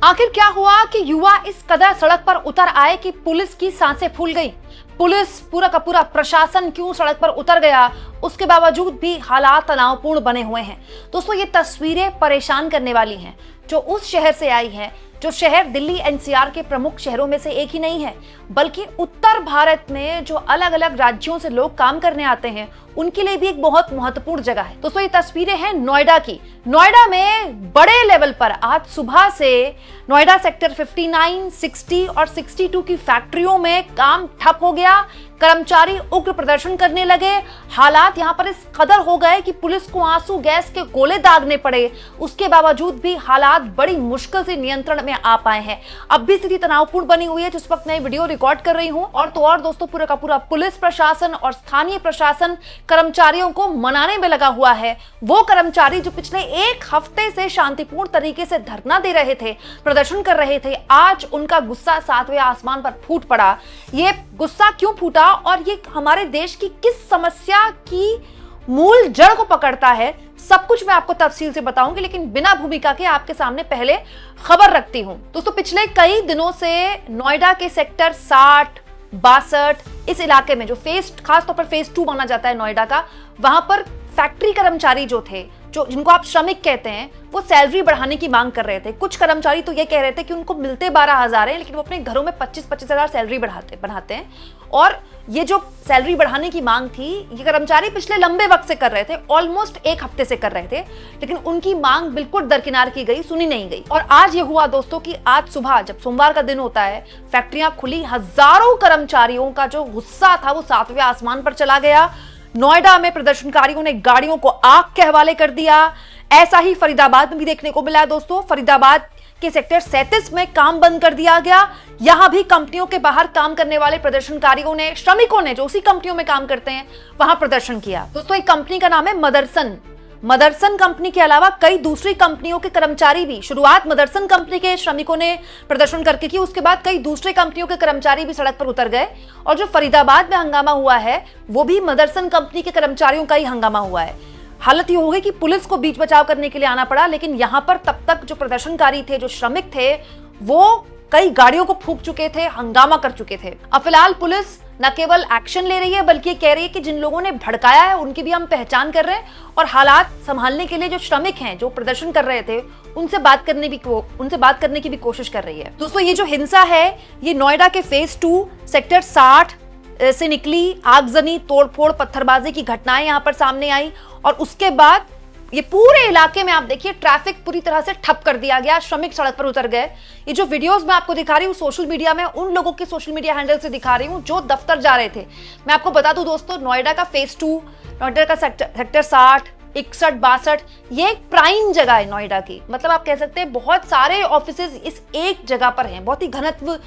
आखिर क्या हुआ कि युवा इस कदर सड़क पर उतर आए कि पुलिस की सांसें फूल गई। पुलिस, पूरा का पूरा प्रशासन क्यों सड़क पर उतर गया, उसके बावजूद भी हालात तनावपूर्ण बने हुए हैं। दोस्तों, ये तस्वीरें परेशान करने वाली हैं, जो उस शहर से आई हैं, जो शहर दिल्ली एनसीआर के प्रमुख शहरों में से एक ही नहीं है, बल्कि उत्तर भारत में जो अलग अलग राज्यों से लोग काम करने आते हैं उनके लिए भी एक बहुत महत्वपूर्ण जगह है। दोस्तों, ये तस्वीरें हैं नोएडा की। नोएडा में बड़े लेवल पर आज सुबह से नोएडा सेक्टर 59, 60 और 62 की फैक्ट्रियों में काम ठप हो गया। कर्मचारी उग्र प्रदर्शन करने लगे। हालात यहां पर इस कदर हो गए कि पुलिस को आंसू गैस के गोले दागने पड़े। उसके बावजूद भी हालात बड़ी मुश्किल से नियंत्रण में आ पाए हैं। अब भी स्थिति तनावपूर्ण बनी हुई है जिस वक्त मैं वीडियो रिकॉर्ड कर रही हूं। और तो और दोस्तों, पूरा का पूरा पुलिस प्रशासन और स्थानीय प्रशासन कर्मचारियों को मनाने में लगा हुआ है। वो कर्मचारी जो पिछले एक हफ्ते से शांतिपूर्ण तरीके से धरना दे रहे थे, प्रदर्शन कर रहे थे, आज उनका गुस्सा सातवें आसमान पर फूट पड़ा। ये गुस्सा क्यों फूटा और ये हमारे देश की किस समस्या की मूल जड़ को पकड़ता है, सब कुछ मैं आपको तफसील से बताऊंगी, लेकिन बिना भूमिका के आपके सामने पहले खबर रखती हूं। दोस्तों, पिछले कई दिनों से नोएडा के सेक्टर 60, 62 इस इलाके में, जो खासतौर पर फेज 2 माना जाता है नोएडा का, वहां पर फैक्ट्री कर्मचारी जो थे, जो जिनको आप श्रमिक कहते हैं, वो सैलरी बढ़ाने की मांग कर रहे थे। कुछ कर्मचारी तो ये कह रहे थे कि उनको मिलते 12,000 है, लेकिन वो अपने घरों में 25-25 हजार सैलरी बनाते हैं। और ये जो सैलरी बढ़ाने की मांग थी, ये कर्मचारी पिछले लंबे वक्त से कर रहे थे, ऑलमोस्ट एक हफ्ते से कर रहे थे, लेकिन उनकी मांग बिल्कुल दरकिनार की गई, सुनी नहीं गई। और आज ये हुआ दोस्तों कि आज सुबह, जब सोमवार का दिन होता है, फैक्ट्रियां खुली, हजारों कर्मचारियों का जो गुस्सा था वो सातवें आसमान पर चला गया। नोएडा में प्रदर्शनकारियों ने गाड़ियों को आग के हवाले कर दिया। ऐसा ही फरीदाबाद में भी देखने को मिला है दोस्तों। फरीदाबाद के सेक्टर 37 में काम बंद कर दिया गया। यहां भी कंपनियों के बाहर काम करने वाले प्रदर्शनकारियों ने, श्रमिकों ने जो उसी कंपनियों में काम करते हैं, वहां प्रदर्शन किया। दोस्तों, एक कंपनी का नाम है मदरसन कंपनी के अलावा कई दूसरी कंपनियों के कर्मचारी भी, शुरुआत मदरसन कंपनी के श्रमिकों ने प्रदर्शन करके की, उसके बाद कई दूसरे कंपनियों के कर्मचारी भी सड़क पर उतर गए। और जो फरीदाबाद में हंगामा हुआ है वो भी मदरसन कंपनी के कर्मचारियों का ही हंगामा हुआ है। हालत ये हो गई कि पुलिस को बीच बचाव करने के लिए आना पड़ा, लेकिन यहां पर तब तक जो प्रदर्शनकारी थे, जो श्रमिक थे, वो कई गाड़ियों को फूंक चुके थे, हंगामा कर चुके थे। अब फिलहाल पुलिस न केवल एक्शन ले रही है, बल्कि कह रही है कि जिन लोगों ने भड़काया है उनकी भी हम पहचान कर रहे हैं, और हालात संभालने के लिए जो श्रमिक हैं, जो प्रदर्शन कर रहे थे, उनसे बात करने की भी कोशिश कर रही है। दोस्तों, ये जो हिंसा है, ये नोएडा के फेज 2 सेक्टर 60 से निकली। आगजनी, तोड़फोड़, पत्थरबाजी की घटनाएं यहां पर सामने आई, और उसके बाद ये पूरे इलाके में आप देखिए ट्रैफिक पूरी तरह से ठप कर दिया गया। श्रमिक सड़क पर उतर गए। ये जो वीडियोस मैं आपको दिखा रही हूँ सोशल मीडिया में, उन लोगों के सोशल मीडिया हैंडल से दिखा रही हूँ जो दफ्तर जा रहे थे। मैं आपको बता दूं दोस्तों, नोएडा का फेज 2, नोएडा का सेक्टर 60, 61, 62, ये एक प्राइम जगह है नोएडा की। मतलब आप कह सकते हैं बहुत सारे ऑफिसेज इस एक जगह पर हैं। बहुत ही घनत्व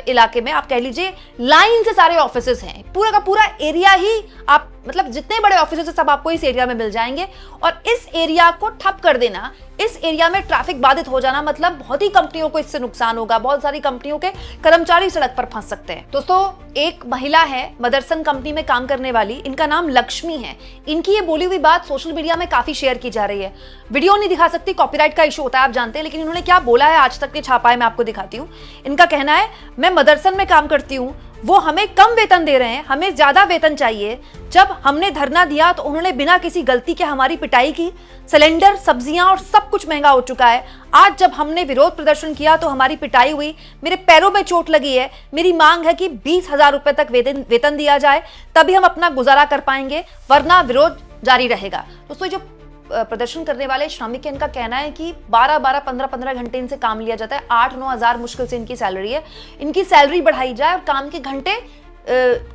इलाके में, आप कह लीजिए लाइन से सारे ऑफिसेज हैं। पूरा का पूरा एरिया ही, आप मतलब जितने बड़े ऑफिसेज हैं सब आपको इस एरिया में मिल जाएंगे। और इस एरिया को ठप कर देना, इस एरिया में ट्रैफिक बाधित हो जाना, मतलब बहुत ही कंपनियों को इससे नुकसान होगा। बहुत सारी कंपनियों के कर्मचारी सड़क पर फंस सकते हैं। दोस्तों, एक महिला है मदरसन कंपनी में काम करने वाली, इनका नाम लक्ष्मी है। इनकी ये बोली हुई बात सोशल मीडिया में काफी शेयर की जा रही है। वीडियो नहीं दिखा सकती, कॉपीराइट का इशू होता है, आप जानते हैं, लेकिन इन्होंने क्या बोला है आज तक ने छापा है, मैं आपको दिखाती हूँ। इनका कहना है, मैं मदरसन में काम करती हूँ, वो हमें कम वेतन दे रहे हैं, हमें ज्यादा वेतन चाहिए। जब हमने धरना दिया तो उन्होंने बिना किसी गलती के हमारी पिटाई की। सिलेंडर, सब्जियां और सब कुछ महंगा हो चुका है। आज जब हमने विरोध प्रदर्शन किया तो हमारी पिटाई हुई, मेरे पैरों में चोट लगी है। मेरी मांग है कि 20,000 रुपए तक वेतन दिया जाए, तभी हम अपना गुजारा कर पाएंगे, वरना विरोध जारी रहेगा। दोस्तों, जो प्रदर्शन करने वाले श्रमिक है, इनका कहना है कि 12-12, 15-15 घंटे इनसे काम लिया जाता है। 8-9 हजार मुश्किल से इनकी सैलरी है। इनकी सैलरी बढ़ाई जाए और काम के घंटे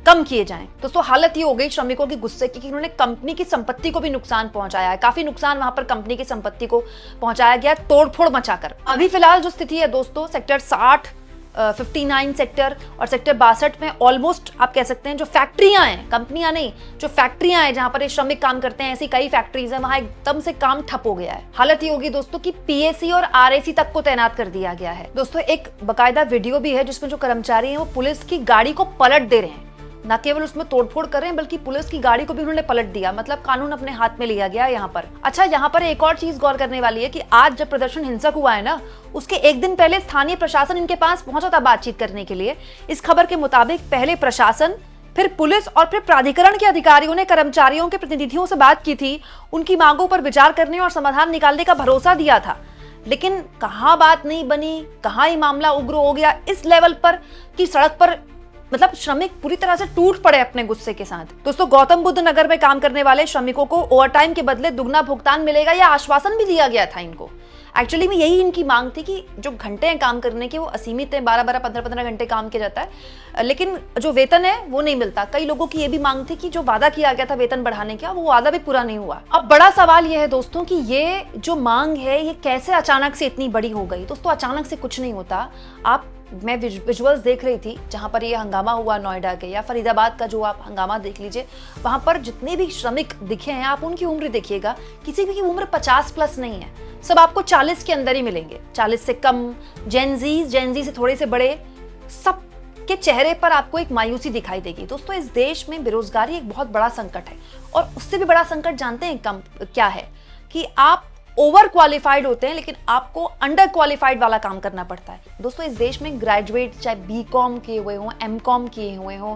कम किए जाएं। दोस्तों, हालत ये हो गई श्रमिकों की गुस्से की कि उन्होंने कंपनी की संपत्ति को भी नुकसान पहुंचाया है। काफी नुकसान वहां पर कंपनी की संपत्ति को पहुंचाया गया, तोड़फोड़ मचाकर। अभी फिलहाल जो स्थिति है दोस्तों, सेक्टर 60, 59 सेक्टर और सेक्टर 62 में ऑलमोस्ट आप कह सकते हैं जो फैक्ट्रियां हैं, कंपनियां नहीं, जो फैक्ट्रियां हैं जहां पर ये श्रमिक काम करते हैं, ऐसी कई फैक्ट्रीज हैं, वहां एकदम से काम ठप हो गया है। हालत ये होगी दोस्तों कि पीएसी और आरएसी तक को तैनात कर दिया गया है। दोस्तों, एक बकायदा वीडियो भी है जिसमें जो कर्मचारी हैं वो पुलिस की गाड़ी को पलट दे रहे हैं। न केवल उसमें तोड़फोड़ कर रहे हैं बल्कि पुलिस की गाड़ी को भी उन्होंने पलट दिया। मतलब कानून अपने हाथ में लिया गया यहाँ पर। अच्छा, यहाँ पर एक और चीज गौर करने वाली है कि आज जब प्रदर्शन हिंसक हुआ है ना, उसके एक दिन पहले स्थानीय प्रशासन इनके पास पहुंचा था बातचीत करने के लिए। इस खबर के मुताबिक पहले प्रशासन, फिर पुलिस और फिर प्राधिकरण के अधिकारियों ने कर्मचारियों के प्रतिनिधियों से बात की थी, उनकी मांगों पर विचार करने और समाधान निकालने का भरोसा दिया था। लेकिन कहां बात नहीं बनी, कहां ये मामला उग्र हो गया इस लेवल पर कि सड़क पर मतलब श्रमिक पूरी तरह से टूट पड़े अपने गुस्से के साथ। दोस्तों, गौतम बुद्ध नगर में काम करने वाले श्रमिकों को ओवरटाइम के बदले दुगना भुगतान मिलेगा, यह आश्वासन भी दिया गया था इनको। एक्चुअली में यही इनकी मांग थी कि जो घंटे हैं काम करने के वो असीमित हैं, 12-12, 15-15 घंटे काम किया जाता है, लेकिन जो वेतन है वो नहीं मिलता। कई लोगों की ये भी मांग थी कि जो वादा किया गया था वेतन बढ़ाने का, वो वादा भी पूरा नहीं हुआ। अब बड़ा सवाल ये है दोस्तों कि ये जो मांग है ये कैसे अचानक से इतनी बड़ी हो गई। दोस्तों, अचानक से कुछ नहीं होता। मैं विजुअल्स देख रही थी जहां पर ये हंगामा हुआ नोएडा के या फरीदाबाद का, जो आप हंगामा देख लीजिए, वहां पर जितने भी श्रमिक दिखे हैं आप उनकी उम्र देखिएगा, किसी की उम्र 50 प्लस नहीं है, सब आपको 40 के अंदर ही मिलेंगे, 40 से कम, जेनजी से थोड़े से बड़े, सब के चेहरे पर आपको एक मायूसी दिखाई देगी। दोस्तों, इस देश में बेरोजगारी एक बहुत बड़ा संकट है और उससे भी बड़ा संकट जानते हैं क्या है कि आप ओवर क्वालिफाइड होते हैं लेकिन आपको अंडर क्वालिफाइड वाला काम करना पड़ता है। दोस्तों, इस देश में ग्रेजुएट चाहे बीकॉम किए हुए हों, एमकॉम किए हुए हों,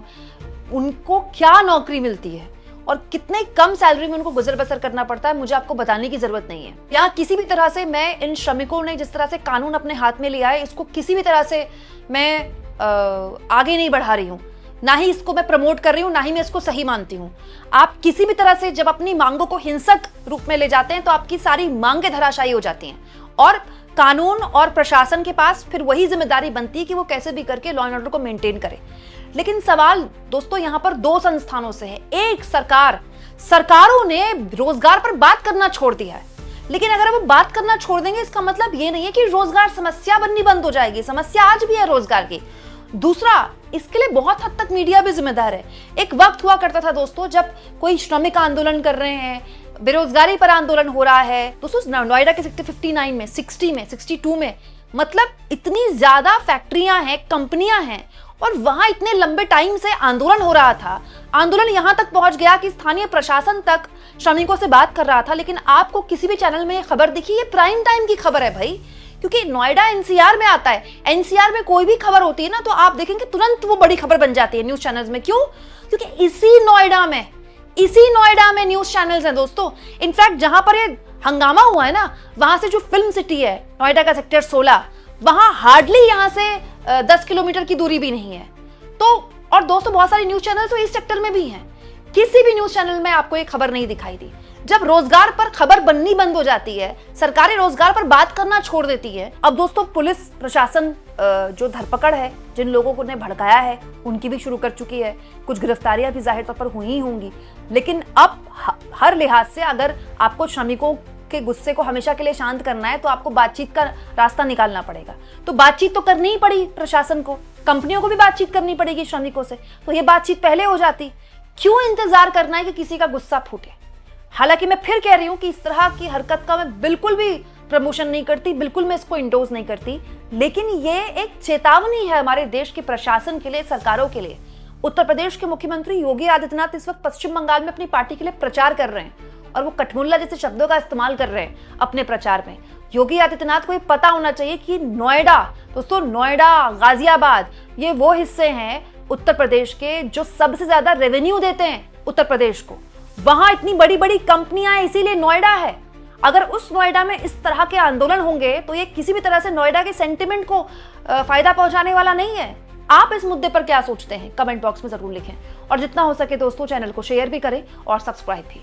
उनको क्या नौकरी मिलती है और कितने कम सैलरी में उनको गुजर बसर करना पड़ता है, मुझे आपको बताने की जरूरत नहीं है। यहाँ किसी भी तरह से मैं इन श्रमिकों ने जिस तरह से कानून अपने हाथ में लिया है, इसको किसी भी तरह से मैं आगे नहीं बढ़ा रही हूँ, ना ही इसको मैं प्रमोट कर रही हूँ, ना ही मैं इसको सही मानती हूँ। आप किसी भी तरह से जब अपनी मांगों को हिंसक रूप में ले जाते हैं तो आपकी सारी मांगें धराशायी हो जाती हैं और कानून और प्रशासन के पास फिर वही जिम्मेदारी बनती है कि वो कैसे भी करके लॉ एंड ऑर्डर को मेंटेन करे। लेकिन सवाल दोस्तों यहाँ पर दो संस्थानों से है। एक, सरकारों ने रोजगार पर बात करना छोड़ दिया है, लेकिन अगर वो बात करना छोड़ देंगे इसका मतलब ये नहीं है कि रोजगार समस्या बननी बंद हो जाएगी। समस्या आज भी है रोजगार की। दूसरा, इसके लिए बहुत हद तक मीडिया भी जिम्मेदार है। एक वक्त हुआ करता था दोस्तों जब कोई श्रमिक आंदोलन कर रहे हैं, बेरोजगारी पर आंदोलन हो रहा है, दोस्तों नोएडा के सेक्टर 59 में, 60 में, 62 में, मतलब इतनी ज्यादा फैक्ट्रियां हैं, कंपनियां हैं और वहां इतने लंबे टाइम से आंदोलन हो रहा था। आंदोलन यहां तक पहुंच गया कि स्थानीय प्रशासन तक श्रमिकों से बात कर रहा था। लेकिन आपको किसी भी चैनल में ये खबर दिखी? ये प्राइम टाइम की खबर है भाई, क्योंकि नोएडा एनसीआर में आता है। एनसीआर में कोई भी खबर होती है ना तो आप देखेंगे तुरंत वो बड़ी खबर बन जाती है न्यूज चैनल्स में। क्यों? क्योंकि इसी नोएडा में न्यूज चैनल्स हैं दोस्तों। इनफैक्ट जहां पर ये हंगामा हुआ है ना, वहां से जो फिल्म सिटी है नोएडा का सेक्टर 16, वहां हार्डली यहां से 10 किलोमीटर की दूरी भी नहीं है। तो और दोस्तों बहुत सारे न्यूज चैनल तो इस सेक्टर में भी हैं। किसी भी न्यूज चैनल में आपको ये खबर नहीं दिखाई दी। जब रोजगार पर खबर बननी बंद हो जाती है, सरकारें रोजगार पर बात करना छोड़ देती है। अब दोस्तों पुलिस प्रशासन जो धरपकड़ है, जिन लोगों को ने भड़काया है, उनकी भी शुरू कर चुकी है। कुछ गिरफ्तारियां भी जाहिर तौर पर हुई ही होंगी। लेकिन अब हर लिहाज से अगर आपको श्रमिकों के गुस्से को हमेशा के लिए शांत करना है तो आपको बातचीत का रास्ता निकालना पड़ेगा। तो बातचीत तो करनी ही पड़ी प्रशासन को, कंपनियों को भी बातचीत करनी पड़ेगी श्रमिकों से। तो ये बातचीत पहले हो जाती। क्यों इंतजार करना है कि किसी का गुस्सा फूटे? हालांकि मैं फिर कह रही हूं कि इस तरह की हरकत का मैं बिल्कुल भी प्रमोशन नहीं करती, बिल्कुल मैं इसको इंडोर्स नहीं करती, लेकिन ये एक चेतावनी है हमारे देश के प्रशासन के लिए, सरकारों के लिए। उत्तर प्रदेश के मुख्यमंत्री योगी आदित्यनाथ इस वक्त पश्चिम बंगाल में अपनी पार्टी के लिए प्रचार कर रहे हैं और वो कठमुल्ला जैसे शब्दों का इस्तेमाल कर रहे हैं अपने प्रचार में। योगी आदित्यनाथ को ये पता होना चाहिए कि नोएडा, दोस्तों नोएडा, गाजियाबाद, ये वो हिस्से हैं उत्तर प्रदेश के जो सबसे ज्यादा रेवेन्यू देते हैं उत्तर प्रदेश को। वहां इतनी बड़ी बड़ी कंपनियां हैं, इसीलिए नोएडा है। अगर उस नोएडा में इस तरह के आंदोलन होंगे तो ये किसी भी तरह से नोएडा के सेंटिमेंट को फायदा पहुंचाने वाला नहीं है। आप इस मुद्दे पर क्या सोचते हैं? कमेंट बॉक्स में जरूर लिखें और जितना हो सके दोस्तों चैनल को शेयर भी करें और सब्सक्राइब भी।